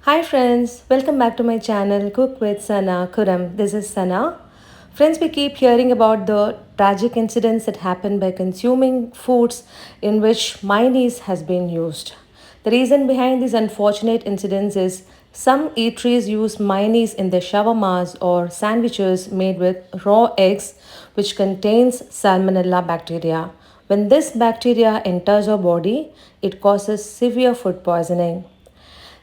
Hi friends, welcome back to my channel Cook with Sana Khuram. This is Sana. Friends, we keep hearing about the tragic incidents that happen by consuming foods in which mayonnaise has been used. The reason behind these unfortunate incidents is some eateries use mayonnaise in their shawarmas or sandwiches made with raw eggs, which contains salmonella bacteria. When this bacteria enters our body, it causes severe food poisoning.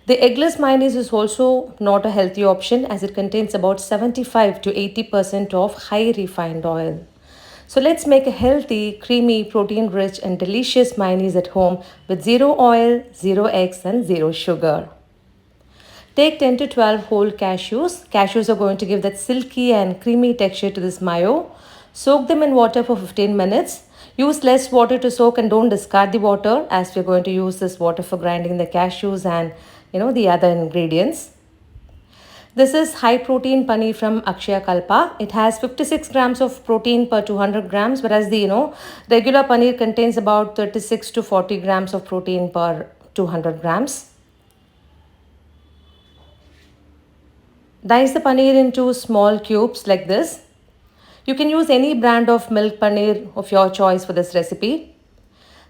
The eggless mayonnaise is also not a healthy option as it contains about 75 to 80% of high refined oil. So let's make a healthy, creamy, protein rich, and delicious mayonnaise at home with zero oil, zero eggs, and zero sugar. Take 10 to 12 whole cashews. Cashews are going to give that silky and creamy texture to this mayo. Soak them in water for 15 minutes. Use less water to soak and don't discard the water as we're going to use this water for grinding the cashews and the other ingredients. This is high protein paneer from Akshaya Kalpa. It has 56 grams of protein per 200 grams, whereas the regular paneer contains about 36 to 40 grams of protein per 200 grams. Dice the paneer into small cubes like this. You can use any brand of milk paneer of your choice for this recipe.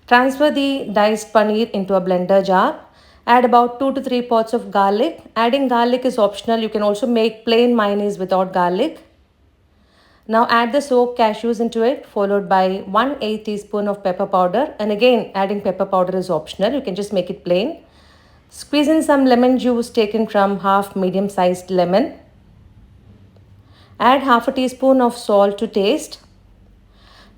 Transfer the diced paneer into a blender jar. Add about 2 to 3 pods of garlic. Adding garlic is optional. You can also make plain mayonnaise without garlic. Now add the soaked cashews into it, followed by 1/8 teaspoon of pepper powder. And again, adding pepper powder is optional. You can just make it plain. Squeeze in some lemon juice taken from half medium-sized lemon. Add half a teaspoon of salt to taste.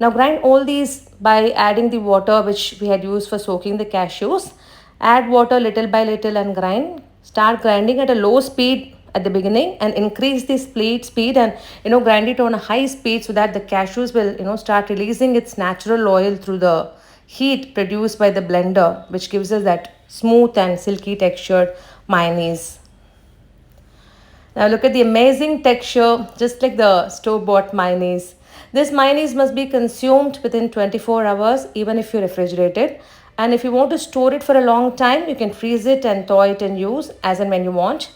Now grind all these by adding the water which we had used for soaking the cashews. Add water little by little and grind. Start grinding at a low speed at the beginning and increase the speed and grind it on a high speed so that the cashews will start releasing its natural oil through the heat produced by the blender, which gives us that smooth and silky textured mayonnaise. Now look at the amazing texture, just like the store-bought mayonnaise. This mayonnaise must be consumed within 24 hours, even if you refrigerate it. And if you want to store it for a long time, you can freeze it and thaw it and use as and when you want.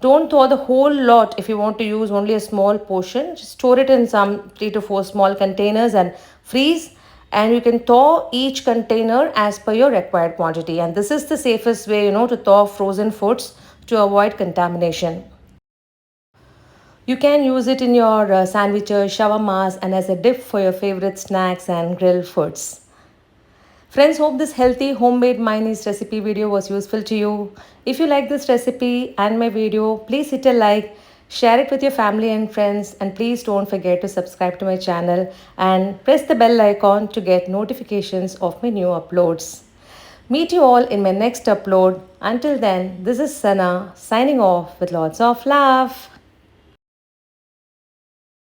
Don't thaw the whole lot if you want to use only a small portion. Just store it in some 3 to 4 small containers and freeze. And you can thaw each container as per your required quantity. And this is the safest way, to thaw frozen foods to avoid contamination. You can use it in your sandwiches, shawarmas, and as a dip for your favorite snacks and grilled foods. Friends, hope this healthy homemade mayonnaise recipe video was useful to you. If you like this recipe and my video, please hit a like, share it with your family and friends, and please don't forget to subscribe to my channel and press the bell icon to get notifications of my new uploads. Meet you all in my next upload. Until then, this is Sana signing off with lots of love.